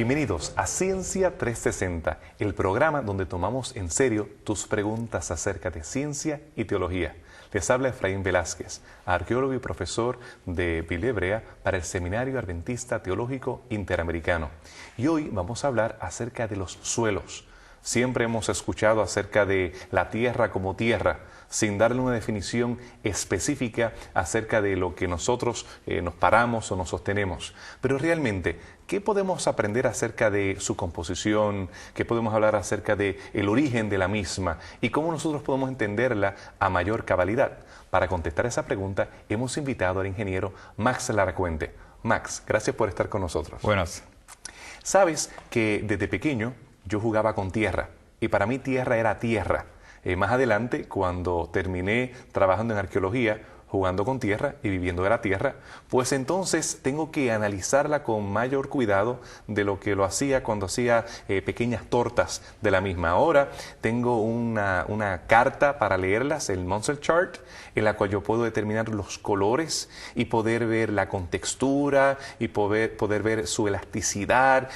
Bienvenidos a Ciencia 360, el programa donde tomamos en serio tus preguntas acerca de ciencia y teología. Les habla Efraín Velázquez, arqueólogo y profesor de Biblia Hebrea para el Seminario Adventista Teológico Interamericano. Y hoy vamos a hablar acerca de los suelos. Siempre hemos escuchado acerca de la tierra como tierra, sin darle una definición específica acerca de lo que nosotros nos paramos o nos sostenemos. Pero realmente, ¿qué podemos aprender acerca de su composición? ¿Qué podemos hablar acerca del origen de la misma? ¿Y cómo nosotros podemos entenderla a mayor cabalidad? Para contestar esa pregunta, hemos invitado al ingeniero Max Laracuente. Max, gracias por estar con nosotros. Buenas. Sabes que desde pequeño yo jugaba con tierra y para mí tierra era tierra. Más adelante, cuando terminé trabajando en arqueología, jugando con tierra y viviendo de la tierra, pues entonces tengo que analizarla con mayor cuidado de lo que lo hacía cuando hacía pequeñas tortas de la misma. Ahora tengo una carta para leerlas, el Munsell Chart, en la cual yo puedo determinar los colores y poder ver la contextura y poder ver su elasticidad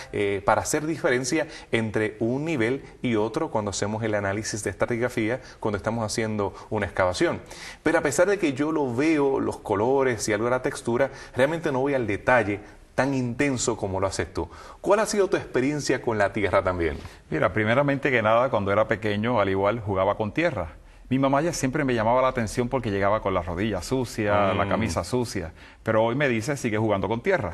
para hacer diferencia entre un nivel y otro cuando hacemos el análisis de estratigrafía, cuando estamos haciendo una excavación. Pero a pesar de que yo lo veo, los colores y algo de la textura, realmente no voy al detalle tan intenso como lo haces tú. ¿Cuál ha sido tu experiencia con la tierra también? Mira, primeramente que nada, cuando era pequeño, al igual, jugaba con tierra. Mi mamá ya siempre me llamaba la atención porque llegaba con las rodillas sucias, la camisa sucia, pero hoy me dice, sigue jugando con tierra.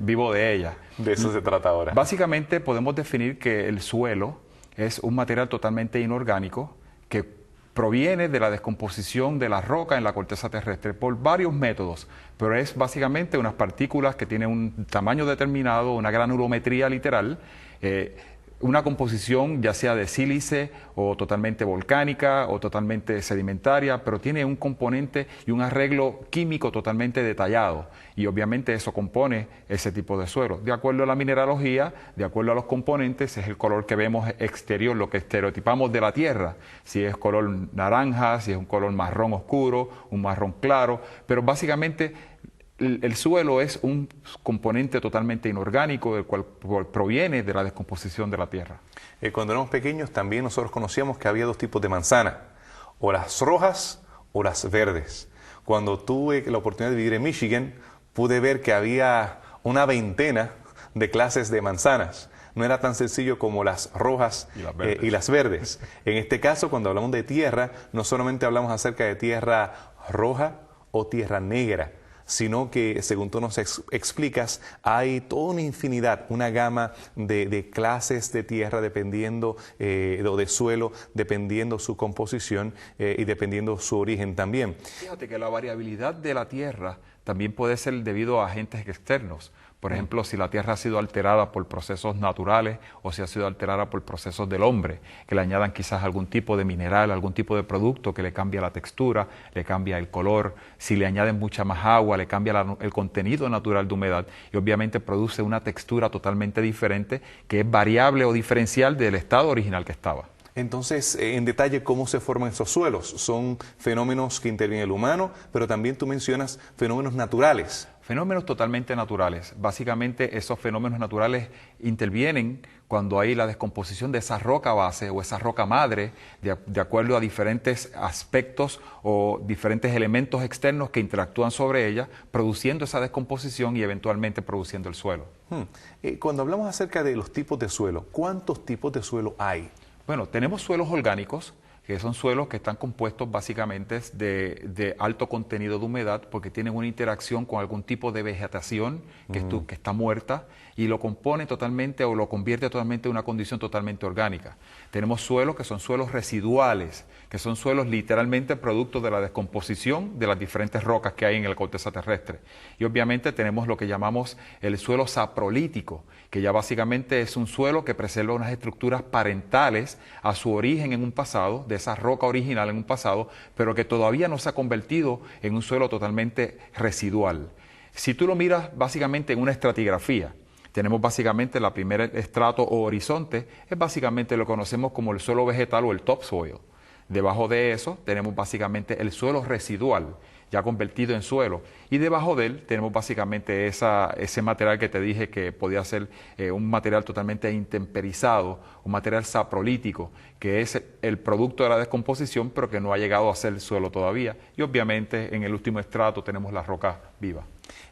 Vivo de ella. De eso se trata ahora. Básicamente podemos definir que el suelo es un material totalmente inorgánico que proviene de la descomposición de la roca en la corteza terrestre por varios métodos, pero es básicamente unas partículas que tienen un tamaño determinado, una granulometría literal, una composición ya sea de sílice o totalmente volcánica o totalmente sedimentaria, pero tiene un componente y un arreglo químico totalmente detallado y obviamente eso compone ese tipo de suelo. De acuerdo a la mineralogía, de acuerdo a los componentes, es el color que vemos exterior, lo que estereotipamos de la tierra, si es color naranja, si es un color marrón oscuro, un marrón claro, pero básicamente el suelo es un componente totalmente inorgánico, del cual proviene de la descomposición de la tierra. Cuando éramos pequeños también nosotros conocíamos que había dos tipos de manzana, o las rojas o las verdes. Cuando tuve la oportunidad de vivir en Michigan, pude ver que había una veintena de clases de manzanas. No era tan sencillo como las rojas y las verdes. En este caso, cuando hablamos de tierra, no solamente hablamos acerca de tierra roja o tierra negra, sino que, según tú nos explicas, hay toda una infinidad, una gama de clases de tierra dependiendo, o de suelo, dependiendo su composición y dependiendo su origen también. Fíjate que la variabilidad de la tierra también puede ser debido a agentes externos. Por ejemplo, si la tierra ha sido alterada por procesos naturales o si ha sido alterada por procesos del hombre, que le añadan quizás algún tipo de mineral, algún tipo de producto que le cambia la textura, le cambia el color, si le añaden mucha más agua, le cambia el contenido natural de humedad y obviamente produce una textura totalmente diferente que es variable o diferencial del estado original que estaba. Entonces, en detalle, ¿cómo se forman esos suelos? Son fenómenos que interviene el humano, pero también tú mencionas fenómenos naturales. Fenómenos totalmente naturales. Básicamente esos fenómenos naturales intervienen cuando hay la descomposición de esa roca base o esa roca madre de acuerdo a diferentes aspectos o diferentes elementos externos que interactúan sobre ella, produciendo esa descomposición y eventualmente produciendo el suelo. Cuando hablamos acerca de los tipos de suelo, ¿cuántos tipos de suelo hay? Bueno, tenemos suelos orgánicos, que son suelos que están compuestos básicamente de alto contenido de humedad porque tienen una interacción con algún tipo de vegetación que está muerta y lo compone totalmente o lo convierte totalmente en una condición totalmente orgánica. Tenemos suelos que son suelos residuales, que son suelos literalmente producto de la descomposición de las diferentes rocas que hay en la corteza terrestre. Y obviamente tenemos lo que llamamos el suelo saprolítico, que ya básicamente es un suelo que preserva unas estructuras parentales a su origen en un pasado, de esa roca original en un pasado, pero que todavía no se ha convertido en un suelo totalmente residual. Si tú lo miras básicamente en una estratigrafía, tenemos básicamente la primera estrato o horizonte, es básicamente lo que conocemos como el suelo vegetal o el topsoil. Debajo de eso tenemos básicamente el suelo residual, ya convertido en suelo. Y debajo de él tenemos básicamente ese material que te dije que podía ser un material totalmente intemperizado, un material saprolítico, que es el producto de la descomposición, pero que no ha llegado a ser suelo todavía. Y obviamente en el último estrato tenemos la roca viva.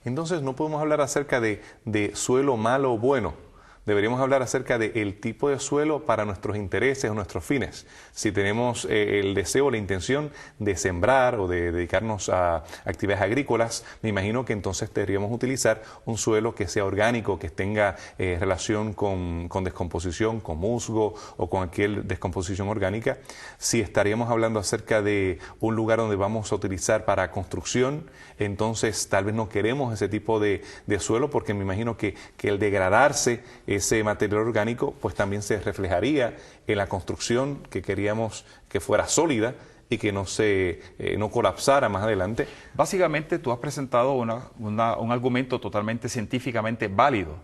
Entonces no podemos hablar acerca de suelo malo o bueno. Deberíamos hablar acerca del tipo de suelo para nuestros intereses o nuestros fines. Si tenemos el deseo o la intención de sembrar o de dedicarnos a actividades agrícolas, me imagino que entonces deberíamos utilizar un suelo que sea orgánico, que tenga relación con descomposición, con musgo o con aquella descomposición orgánica. Si estaríamos hablando acerca de un lugar donde vamos a utilizar para construcción, entonces tal vez no queremos ese tipo de suelo, porque me imagino que el degradarse ese material orgánico pues también se reflejaría en la construcción que queríamos que fuera sólida y que no colapsara más adelante. Básicamente tú has presentado un argumento totalmente científicamente válido.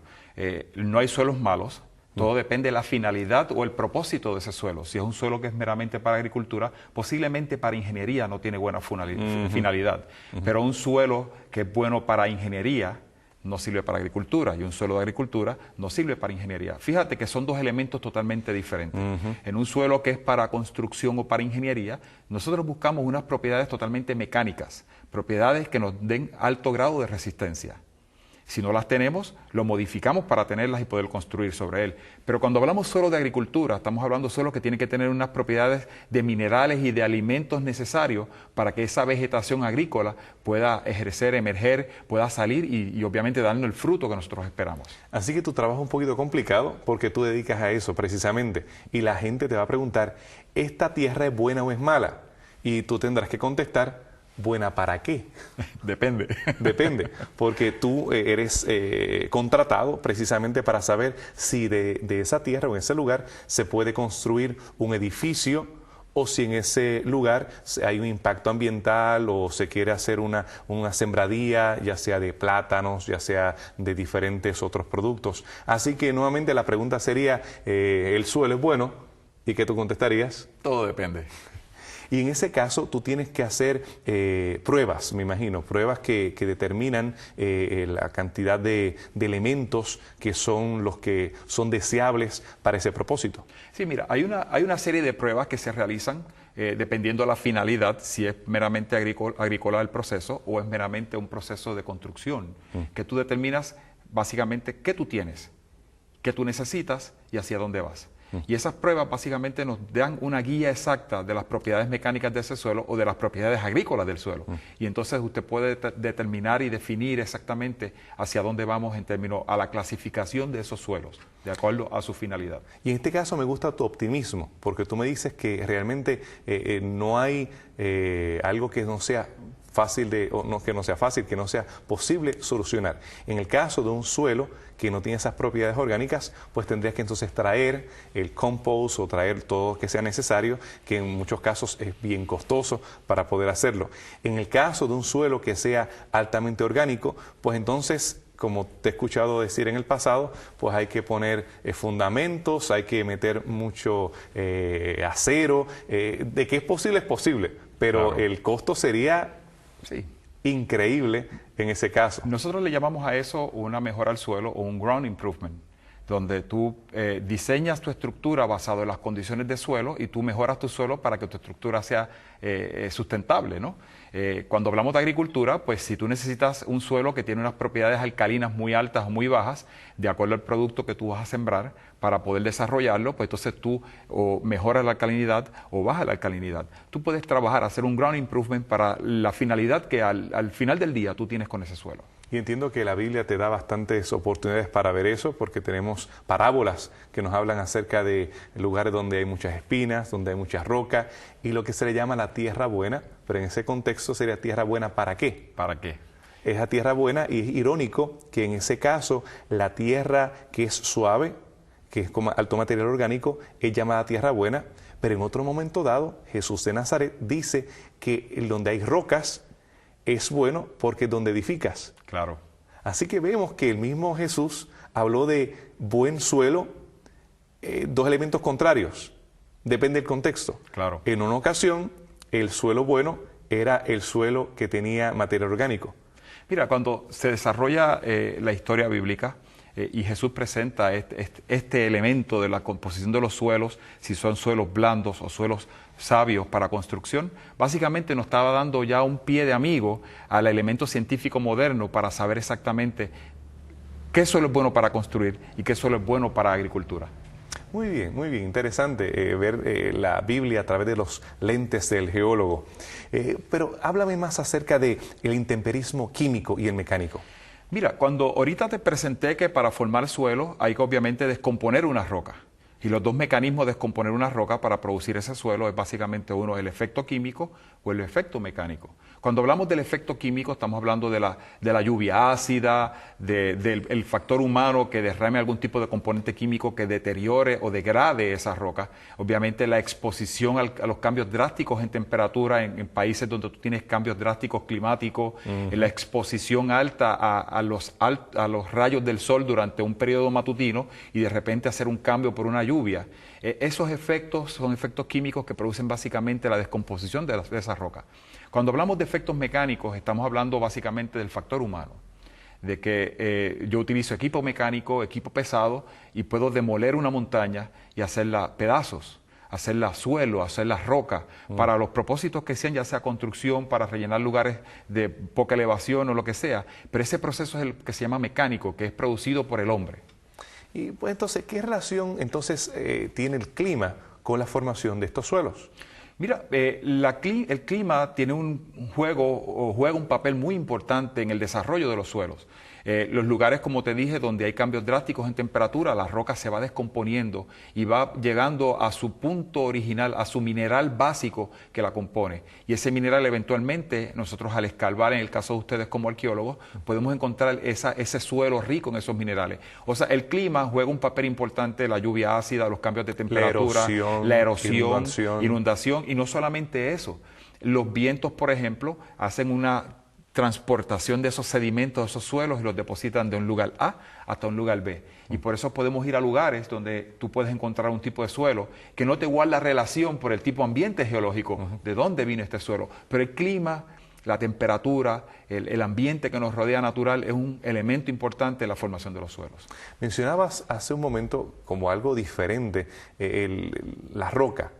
No hay suelos malos. Todo depende de la finalidad o el propósito de ese suelo. Si es un suelo que es meramente para agricultura, posiblemente para ingeniería no tiene buena finalidad. Pero un suelo que es bueno para ingeniería no sirve para agricultura, y un suelo de agricultura no sirve para ingeniería. Fíjate que son dos elementos totalmente diferentes. En un suelo que es para construcción o para ingeniería, nosotros buscamos unas propiedades totalmente mecánicas, propiedades que nos den alto grado de resistencia. Si no las tenemos, lo modificamos para tenerlas y poder construir sobre él. Pero cuando hablamos solo de agricultura, estamos hablando solo que tiene que tener unas propiedades de minerales y de alimentos necesarios para que esa vegetación agrícola pueda ejercer, emerger, pueda salir y obviamente darnos el fruto que nosotros esperamos. Así que tu trabajo es un poquito complicado porque tú dedicas a eso precisamente. Y la gente te va a preguntar, ¿esta tierra es buena o es mala? Y tú tendrás que contestar, ¿buena para qué? Depende. Depende, porque tú eres contratado precisamente para saber si de esa tierra o en ese lugar se puede construir un edificio, o si en ese lugar hay un impacto ambiental o se quiere hacer una sembradía, ya sea de plátanos, ya sea de diferentes otros productos. Así que nuevamente la pregunta sería, ¿el suelo es bueno? ¿Y qué tú contestarías? Todo depende. Y en ese caso tú tienes que hacer pruebas, me imagino, pruebas que determinan la cantidad de elementos que son los que son deseables para ese propósito. Sí, mira, hay una serie de pruebas que se realizan dependiendo de la finalidad, si es meramente agrícola el proceso o es meramente un proceso de construcción, que tú determinas básicamente qué tú tienes, qué tú necesitas y hacia dónde vas. Y esas pruebas básicamente nos dan una guía exacta de las propiedades mecánicas de ese suelo o de las propiedades agrícolas del suelo. Y entonces usted puede determinar y definir exactamente hacia dónde vamos en términos a la clasificación de esos suelos, de acuerdo a su finalidad. Y en este caso me gusta tu optimismo, porque tú me dices que realmente no hay algo que no sea fácil que no sea posible solucionar. En el caso de un suelo que no tiene esas propiedades orgánicas, pues tendrías que entonces traer el compost o traer todo lo que sea necesario, que en muchos casos es bien costoso para poder hacerlo. En el caso de un suelo que sea altamente orgánico, pues entonces, como te he escuchado decir en el pasado, pues hay que poner fundamentos, hay que meter mucho acero. De que es posible, pero claro, el costo sería increíble en ese caso. Nosotros le llamamos a eso una mejora al suelo o un ground improvement, donde tú diseñas tu estructura basado en las condiciones de suelo y tú mejoras tu suelo para que tu estructura sea sustentable, ¿no? Cuando hablamos de agricultura, pues si tú necesitas un suelo que tiene unas propiedades alcalinas muy altas o muy bajas, de acuerdo al producto que tú vas a sembrar, para poder desarrollarlo, pues entonces tú o mejoras la alcalinidad o bajas la alcalinidad. Tú puedes trabajar, hacer un ground improvement para la finalidad que al final del día tú tienes con ese suelo. Y entiendo que la Biblia te da bastantes oportunidades para ver eso, porque tenemos parábolas que nos hablan acerca de lugares donde hay muchas espinas, donde hay muchas rocas, y lo que se le llama la tierra buena, pero en ese contexto sería tierra buena ¿para qué? ¿Para qué? Es la tierra buena, y es irónico que en ese caso la tierra que es suave, que es como alto material orgánico, es llamada tierra buena, pero en otro momento dado, Jesús de Nazaret dice que donde hay rocas es bueno porque es donde edificas. Claro. Así que vemos que el mismo Jesús habló de buen suelo, dos elementos contrarios, depende del contexto. Claro. En una ocasión, el suelo bueno era el suelo que tenía material orgánico. Mira, cuando se desarrolla la historia bíblica y Jesús presenta este elemento de la composición de los suelos, si son suelos blandos o suelos sabios para construcción, básicamente nos estaba dando ya un pie de amigo al elemento científico moderno para saber exactamente qué suelo es bueno para construir y qué suelo es bueno para agricultura. Muy bien, interesante ver la Biblia a través de los lentes del geólogo. Pero háblame más acerca del intemperismo químico y el mecánico. Mira, cuando ahorita te presenté que para formar suelo hay que obviamente descomponer una roca. Y los dos mecanismos de descomponer una roca para producir ese suelo es básicamente uno, el efecto químico o el efecto mecánico. Cuando hablamos del efecto químico estamos hablando de la lluvia ácida, del factor humano que derrame algún tipo de componente químico que deteriore o degrade esa roca. Obviamente la exposición a los cambios drásticos en temperatura en países donde tú tienes cambios drásticos climáticos, la exposición alta a los rayos del sol durante un periodo matutino y de repente hacer un cambio por una lluvia. Esos efectos son efectos químicos que producen básicamente la descomposición de esa roca. Cuando hablamos de efectos mecánicos, estamos hablando básicamente del factor humano, de que yo utilizo equipo mecánico, equipo pesado, y puedo demoler una montaña y hacerla pedazos, hacerla suelo, hacerla roca, para los propósitos que sean, ya sea construcción, para rellenar lugares de poca elevación o lo que sea. Pero ese proceso es el que se llama mecánico, que es producido por el hombre. Y pues entonces, ¿qué relación entonces tiene el clima con la formación de estos suelos? Mira, el clima tiene juega un papel muy importante en el desarrollo de los suelos. Los lugares, como te dije, donde hay cambios drásticos en temperatura, la roca se va descomponiendo y va llegando a su punto original, a su mineral básico que la compone. Y ese mineral eventualmente, nosotros al escarbar, en el caso de ustedes como arqueólogos, podemos encontrar ese suelo rico en esos minerales. O sea, el clima juega un papel importante, la lluvia ácida, los cambios de temperatura, la erosión, inundación. Y no solamente eso, los vientos, por ejemplo, hacen una transportación de esos sedimentos, de esos suelos, y los depositan de un lugar A hasta un lugar B. Y por eso podemos ir a lugares donde tú puedes encontrar un tipo de suelo que no te guarda relación por el tipo ambiente geológico, de dónde vino este suelo. Pero el clima, la temperatura, el ambiente que nos rodea natural es un elemento importante de la formación de los suelos. Mencionabas hace un momento como algo diferente la roca,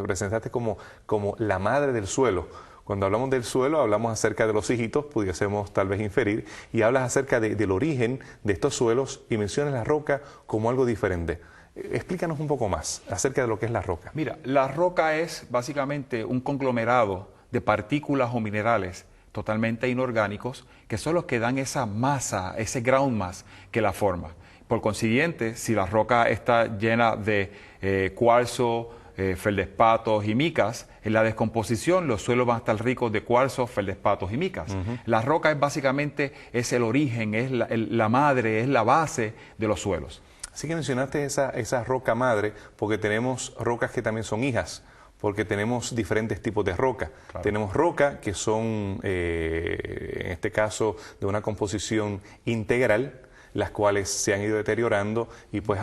presentaste como la madre del suelo. Cuando hablamos del suelo, hablamos acerca de los hijitos, pudiésemos tal vez inferir, y hablas acerca del origen de estos suelos y mencionas la roca como algo diferente. Explícanos un poco más acerca de lo que es la roca. Mira, la roca es básicamente un conglomerado de partículas o minerales totalmente inorgánicos que son los que dan esa masa, ese ground mass que la forma. Por consiguiente, si la roca está llena de cuarzo, feldespatos y micas, en la descomposición los suelos van a estar ricos de cuarzo, feldespatos y micas. La roca es básicamente el origen, es la madre, es la base de los suelos. Así que mencionaste esa roca madre porque tenemos rocas que también son hijas, porque tenemos diferentes tipos de roca. Claro. Tenemos roca que son, en este caso, de una composición integral, las cuales se han ido deteriorando y pues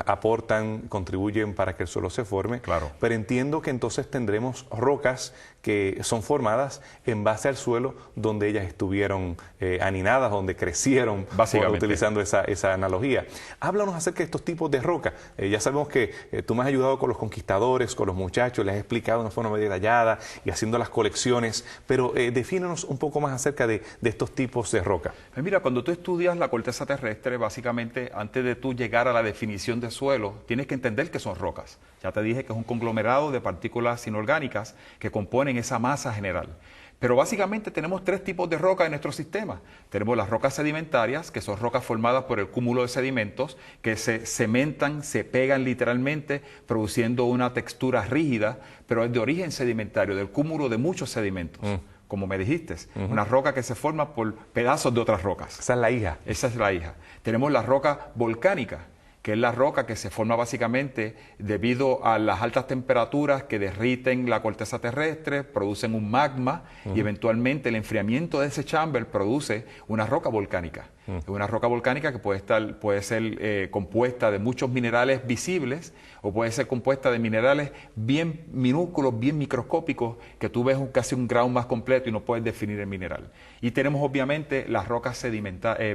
contribuyen para que el suelo se forme. Claro. Pero entiendo que entonces tendremos rocas que son formadas en base al suelo donde ellas estuvieron aninadas, donde crecieron, utilizando esa analogía. Háblanos acerca de estos tipos de roca. Ya sabemos que tú me has ayudado con los conquistadores, con los muchachos, les has explicado de una forma muy detallada y haciendo las colecciones, pero defínenos un poco más acerca de estos tipos de roca. Pues mira, cuando tú estudias la corteza terrestre, básicamente, antes de tú llegar a la definición de suelo, tienes que entender que son rocas. Ya te dije que es un conglomerado de partículas inorgánicas que componen esa masa general. Pero básicamente tenemos tres tipos de rocas en nuestro sistema. Tenemos las rocas sedimentarias, que son rocas formadas por el cúmulo de sedimentos, que se cementan, se pegan literalmente, produciendo una textura rígida, pero es de origen sedimentario, del cúmulo de muchos sedimentos. Como me dijiste, una roca que se forma por pedazos de otras rocas. Esa es la hija. Esa es la hija. Tenemos la roca volcánica, que es la roca que se forma básicamente debido a las altas temperaturas que derriten la corteza terrestre, producen un magma y eventualmente el enfriamiento de ese chamber produce una roca volcánica. Una roca volcánica que puede ser compuesta de muchos minerales visibles o puede ser compuesta de minerales bien minúsculos, bien microscópicos, que tú ves casi un grado más completo y no puedes definir el mineral. Y tenemos obviamente las rocas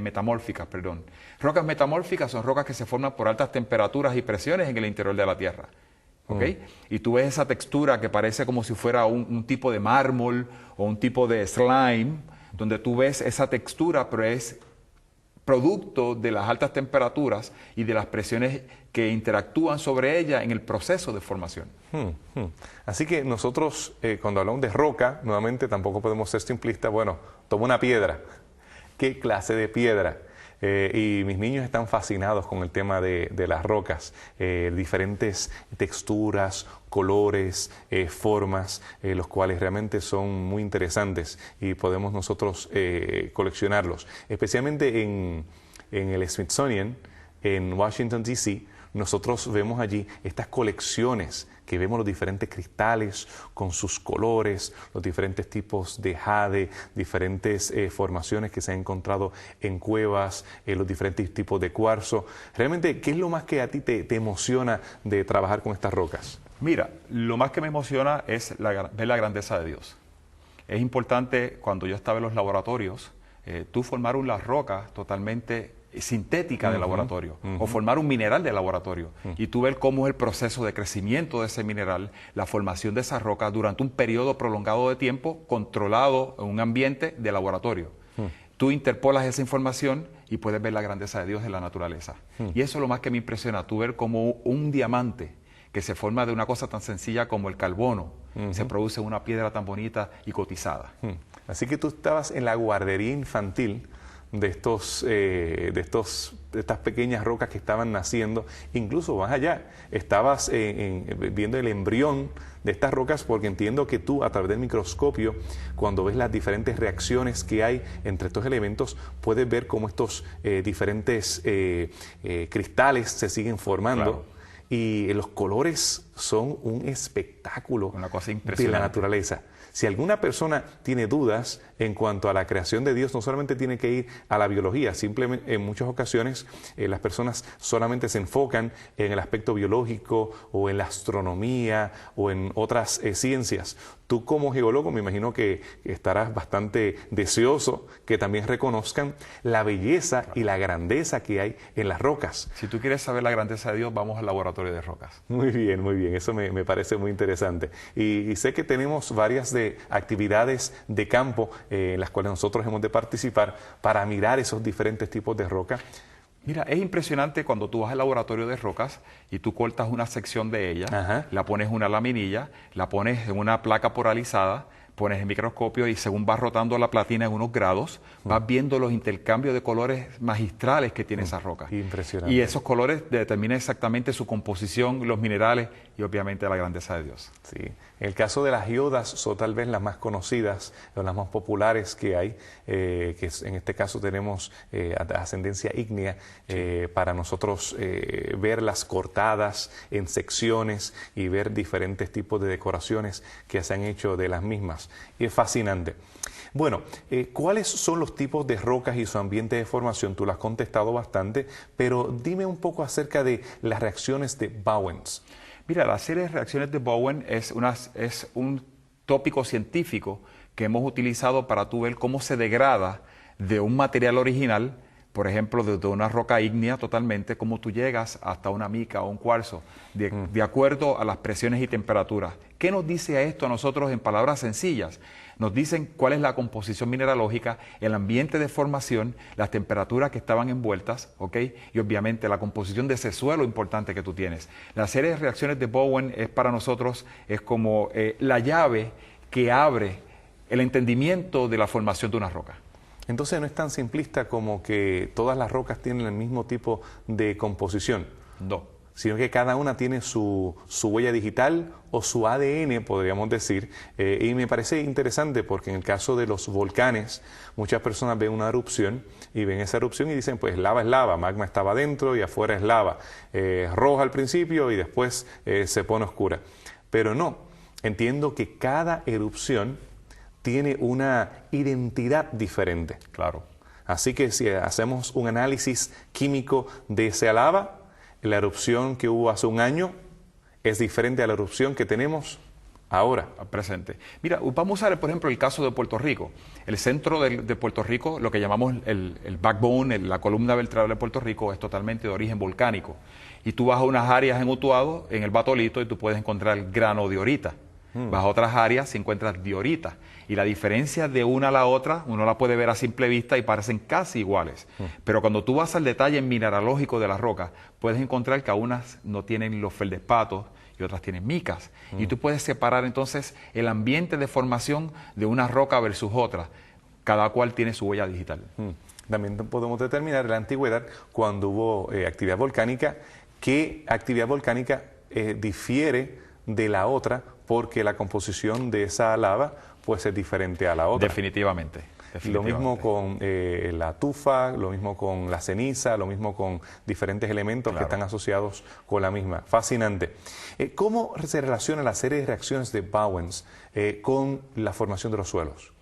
metamórficas. Rocas metamórficas son rocas que se forman por altas temperaturas y presiones en el interior de la Tierra. ¿Okay? Y tú ves esa textura que parece como si fuera un tipo de mármol o un tipo de slime, donde tú ves esa textura, pero es producto de las altas temperaturas y de las presiones que interactúan sobre ella en el proceso de formación. Así que nosotros, cuando hablamos de roca, nuevamente tampoco podemos ser simplistas. Bueno, toma una piedra. ¿Qué clase de piedra? Y mis niños están fascinados con el tema de las rocas, diferentes texturas, colores, formas, los cuales realmente son muy interesantes y podemos nosotros coleccionarlos. Especialmente en el Smithsonian, en Washington, D.C., nosotros vemos allí estas colecciones que vemos los diferentes cristales con sus colores, los diferentes tipos de jade, diferentes formaciones que se han encontrado en cuevas, los diferentes tipos de cuarzo. Realmente, ¿qué es lo más que a ti te emociona de trabajar con estas rocas? Mira, lo más que me emociona es ver la grandeza de Dios. Es importante, cuando yo estaba en los laboratorios, tú formar una roca totalmente sintética de laboratorio o formar un mineral de laboratorio y tú ver cómo es el proceso de crecimiento de ese mineral, la formación de esa roca durante un periodo prolongado de tiempo controlado en un ambiente de laboratorio. Tú interpolas esa información y puedes ver la grandeza de Dios en la naturaleza. Y eso es lo más que me impresiona, tú ver cómo un diamante que se forma de una cosa tan sencilla como el carbono se produce en una piedra tan bonita y cotizada. Así que tú estabas en la guardería infantil de estas pequeñas rocas que estaban naciendo, incluso más allá, estabas viendo el embrión de estas rocas, porque entiendo que tú a través del microscopio, cuando ves las diferentes reacciones que hay entre estos elementos, puedes ver cómo estos diferentes cristales se siguen formando. Claro. Y los colores son un espectáculo una cosa de la naturaleza. Si alguna persona tiene dudas en cuanto a la creación de Dios, no solamente tiene que ir a la biología, simplemente en muchas ocasiones las personas solamente se enfocan en el aspecto biológico o en la astronomía o en otras ciencias. Tú como geólogo me imagino que estarás bastante deseoso que también reconozcan la belleza y la grandeza que hay en las rocas. Si tú quieres saber la grandeza de Dios, vamos al laboratorio de rocas. Muy bien, eso me parece muy interesante. Y sé que tenemos varias actividades de campo en las cuales nosotros hemos de participar para mirar esos diferentes tipos de roca. Mira, es impresionante cuando tú vas al laboratorio de rocas y tú cortas una sección de ella, la pones una laminilla, la pones en una placa polarizada, pones el microscopio y según vas rotando la platina en unos grados, vas viendo los intercambios de colores magistrales que tiene esa roca. Impresionante. Y esos colores determinan exactamente su composición, los minerales y obviamente la grandeza de Dios. Sí. En el caso de las iodas son tal vez las más conocidas, o las más populares que hay, que en este caso tenemos ascendencia ígnea, para nosotros verlas cortadas en secciones y ver diferentes tipos de decoraciones que se han hecho de las mismas. Y es fascinante. Bueno, ¿cuáles son los tipos de rocas y su ambiente de formación? Tú lo has contestado bastante, pero dime un poco acerca de las reacciones de Bowens. Mira, la serie de reacciones de Bowen es un tópico científico que hemos utilizado para tú ver cómo se degrada de un material original, por ejemplo, de una roca ígnea totalmente, cómo tú llegas hasta una mica o un cuarzo, de acuerdo a las presiones y temperaturas. ¿Qué nos dice esto a nosotros en palabras sencillas? Nos dicen cuál es la composición mineralógica, el ambiente de formación, las temperaturas que estaban envueltas, ¿ok? Y obviamente la composición de ese suelo importante que tú tienes. La serie de reacciones de Bowen es para nosotros como la llave que abre el entendimiento de la formación de una roca. Entonces no es tan simplista como que todas las rocas tienen el mismo tipo de composición. No. sino que cada una tiene su huella digital o su ADN, podríamos decir, y me parece interesante porque en el caso de los volcanes, muchas personas ven una erupción y ven esa erupción y dicen, pues lava es lava, magma estaba adentro y afuera es lava, roja al principio y después se pone oscura. Pero no, entiendo que cada erupción tiene una identidad diferente. Claro. Así que si hacemos un análisis químico de esa lava, la erupción que hubo hace un año es diferente a la erupción que tenemos ahora. Presente. Mira, vamos a usar, por ejemplo, el caso de Puerto Rico. El centro de Puerto Rico, lo que llamamos el backbone, la columna vertebral de Puerto Rico, es totalmente de origen volcánico. Y tú vas a unas áreas en Utuado, en el Batolito, y tú puedes encontrar granodiorita. Vas a otras áreas y encuentras diorita. Y la diferencia de una a la otra, uno la puede ver a simple vista y parecen casi iguales. Pero cuando tú vas al detalle mineralógico de la roca, puedes encontrar que unas no tienen los feldespatos y otras tienen micas. Y tú puedes separar entonces el ambiente de formación de una roca versus otra. Cada cual tiene su huella digital. También podemos determinar en la antigüedad, cuando hubo actividad volcánica, qué actividad volcánica difiere de la otra, porque la composición de esa lava pues es diferente a la otra. Definitivamente. Lo mismo con la tufa, lo mismo con la ceniza, lo mismo con diferentes elementos que están asociados con la misma. Fascinante. ¿Cómo se relaciona la serie de reacciones de Bowens con la formación de los suelos?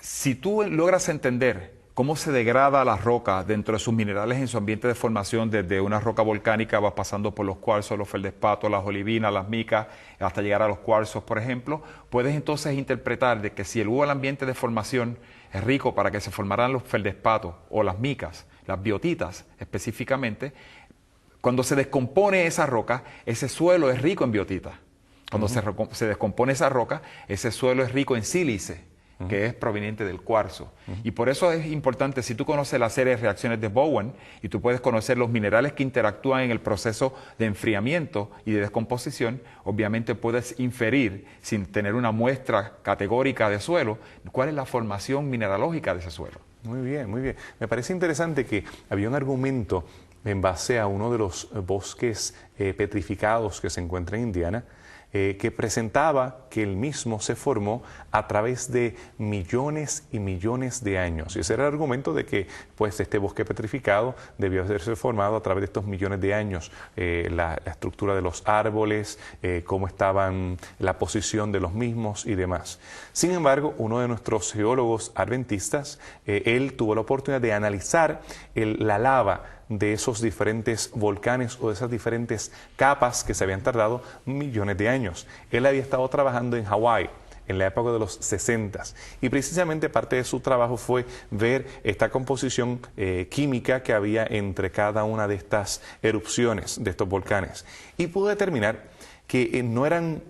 Si tú logras entender cómo se degrada la roca dentro de sus minerales en su ambiente de formación, desde una roca volcánica vas pasando por los cuarzos, los feldespatos, las olivinas, las micas, hasta llegar a los cuarzos, por ejemplo, puedes entonces interpretar de que si el ambiente de formación es rico para que se formaran los feldespatos o las micas, las biotitas específicamente, cuando se descompone esa roca, ese suelo es rico en biotitas. Cuando se descompone esa roca, ese suelo es rico en sílice, que es proveniente del cuarzo. Y por eso es importante, si tú conoces la serie de reacciones de Bowen y tú puedes conocer los minerales que interactúan en el proceso de enfriamiento y de descomposición, obviamente puedes inferir, sin tener una muestra categórica de suelo, cuál es la formación mineralógica de ese suelo. Muy bien, muy bien. Me parece interesante que había un argumento en base a uno de los bosques petrificados que se encuentra en Indiana, que presentaba que el mismo se formó a través de millones y millones de años. Y ese era el argumento de que pues, este bosque petrificado debió haberse formado a través de estos millones de años. La estructura de los árboles, cómo estaban, la posición de los mismos y demás. Sin embargo, uno de nuestros geólogos adventistas, él tuvo la oportunidad de analizar la lava de esos diferentes volcanes o de esas diferentes capas que se habían tardado millones de años. Él había estado trabajando en Hawái en la época de los 60 y precisamente parte de su trabajo fue ver esta composición química que había entre cada una de estas erupciones de estos volcanes y pudo determinar que no eran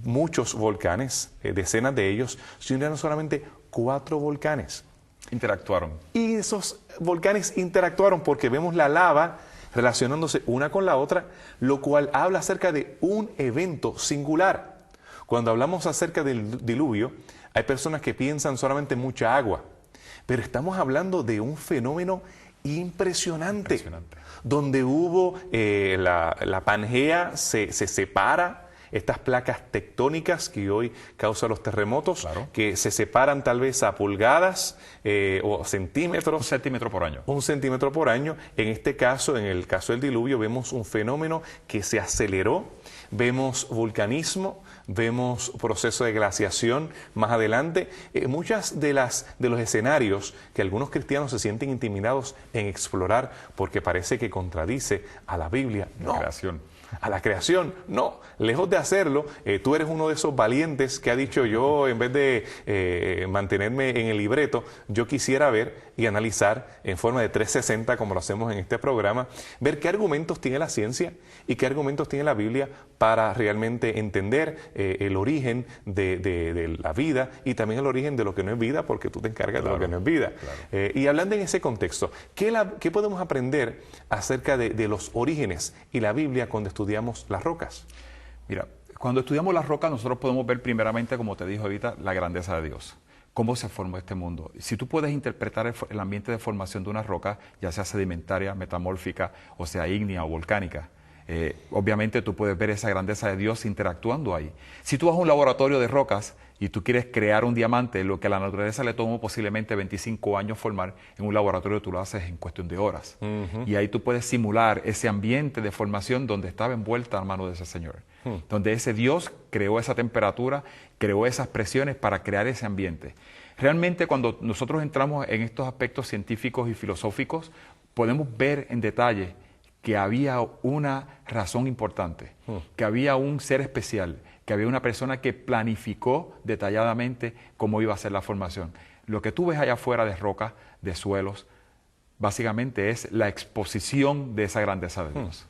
muchos volcanes, decenas de ellos, sino eran solamente 4 volcanes. Interactuaron. Y esos volcanes interactuaron porque vemos la lava relacionándose una con la otra, lo cual habla acerca de un evento singular. Cuando hablamos acerca del diluvio, hay personas que piensan solamente en mucha agua, pero estamos hablando de un fenómeno impresionante. Donde hubo la Pangea se separa, estas placas tectónicas que hoy causan los terremotos, que se separan tal vez a pulgadas o centímetros. 1 centímetro por año. 1 centímetro por año. En este caso, en el caso del diluvio, vemos un fenómeno que se aceleró, vemos vulcanismo, vemos proceso de glaciación más adelante. Muchas de los escenarios que algunos cristianos se sienten intimidados en explorar porque parece que contradice a la Biblia. No. La creación. A la creación, no, lejos de hacerlo, tú eres uno de esos valientes que ha dicho yo, en vez de mantenerme en el libreto, yo quisiera ver y analizar en forma de 360, como lo hacemos en este programa, ver qué argumentos tiene la ciencia y qué argumentos tiene la Biblia para realmente entender el origen de la vida y también el origen de lo que no es vida, porque tú te encargas de lo que no es vida. Y hablando en ese contexto, ¿qué podemos aprender acerca de los orígenes y la Biblia cuando estudiamos las rocas? Mira, cuando estudiamos las rocas nosotros podemos ver primeramente, como te dije ahorita, la grandeza de Dios. cómo se formó este mundo. Si tú puedes interpretar el ambiente de formación de una roca, ya sea sedimentaria, metamórfica, o sea ígnea o volcánica, obviamente tú puedes ver esa grandeza de Dios interactuando ahí. Si tú vas a un laboratorio de rocas y tú quieres crear un diamante, lo que a la naturaleza le tomó posiblemente 25 años formar, en un laboratorio tú lo haces en cuestión de horas. Y ahí tú puedes simular ese ambiente de formación donde estaba envuelta la mano de ese Señor. Donde ese Dios creó esa temperatura, creó esas presiones para crear ese ambiente. Realmente cuando nosotros entramos en estos aspectos científicos y filosóficos, podemos ver en detalle que había una razón importante, que había un ser especial, que había una persona que planificó detalladamente cómo iba a ser la formación. Lo que tú ves allá afuera de rocas, de suelos, básicamente es la exposición de esa grandeza de Dios.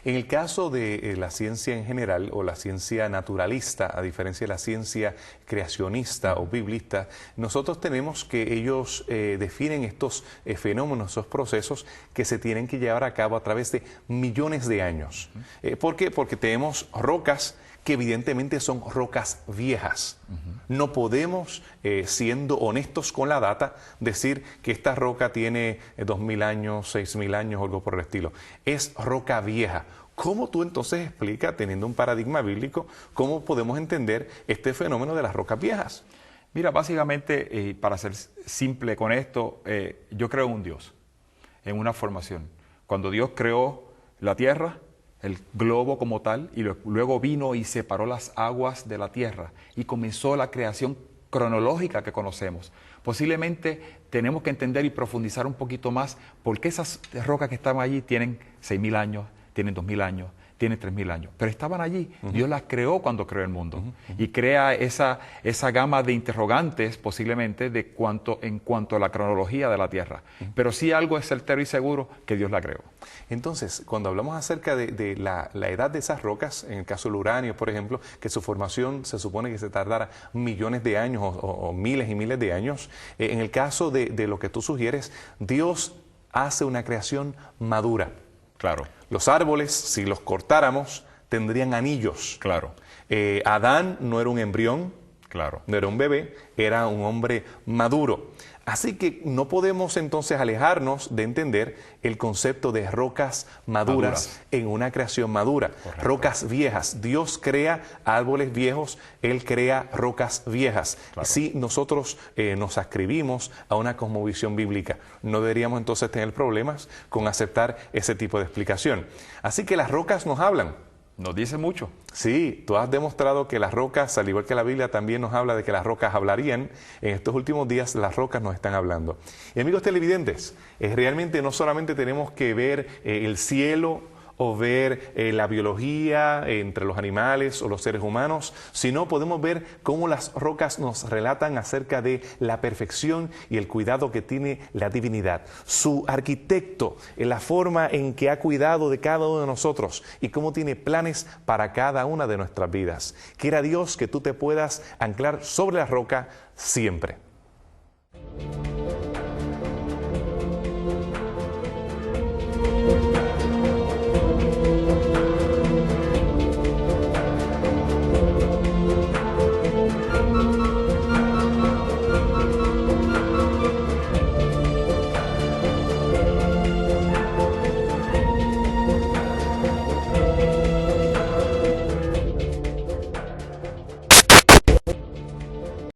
En el caso de la ciencia en general o la ciencia naturalista, a diferencia de la ciencia creacionista o biblista, nosotros tenemos que ellos definen estos fenómenos, esos procesos que se tienen que llevar a cabo a través de millones de años. ¿Por qué? Porque tenemos rocas que evidentemente son rocas viejas. No podemos, siendo honestos con la data, decir que esta roca tiene 2000 años, 6000 años o algo por el estilo. Es roca vieja. ¿Cómo tú entonces explicas, teniendo un paradigma bíblico, cómo podemos entender este fenómeno de las rocas viejas? Mira, básicamente, para ser simple con esto, yo creo en un Dios, en una formación. Cuando Dios creó la tierra, el globo como tal, y luego vino y separó las aguas de la tierra y comenzó la creación cronológica que conocemos. Posiblemente tenemos que entender y profundizar un poquito más por qué esas rocas que estaban allí tienen 6000 años, tienen 2000 años, tienen 3000 años, pero estaban allí. Dios las creó cuando creó el mundo y crea esa gama de interrogantes posiblemente en cuanto a la cronología de la tierra. Pero sí algo es certero y seguro, que Dios la creó. Entonces, cuando hablamos acerca de la edad de esas rocas, en el caso del uranio, por ejemplo, que su formación se supone que se tardara millones de años o miles y miles de años, en el caso de lo que tú sugieres, Dios hace una creación madura. Claro. Los árboles, si los cortáramos, tendrían anillos. Claro. Adán no era un embrión, claro, no era un bebé, era un hombre maduro. Así que no podemos entonces alejarnos de entender el concepto de rocas maduras en una creación madura. Correcto. Rocas viejas. Dios crea árboles viejos, Él crea rocas viejas. Claro. Si nosotros nos ascribimos a una cosmovisión bíblica, no deberíamos entonces tener problemas con aceptar ese tipo de explicación. Así que las rocas nos hablan. Nos dice mucho. Sí, tú has demostrado que las rocas, al igual que la Biblia, también nos habla de que las rocas hablarían. En estos últimos días las rocas nos están hablando. Y amigos televidentes, realmente no solamente tenemos que ver el cielo o ver la biología entre los animales o los seres humanos, sino podemos ver cómo las rocas nos relatan acerca de la perfección y el cuidado que tiene la divinidad. Su arquitecto, la forma en que ha cuidado de cada uno de nosotros y cómo tiene planes para cada una de nuestras vidas. Quiera Dios que tú te puedas anclar sobre la roca siempre.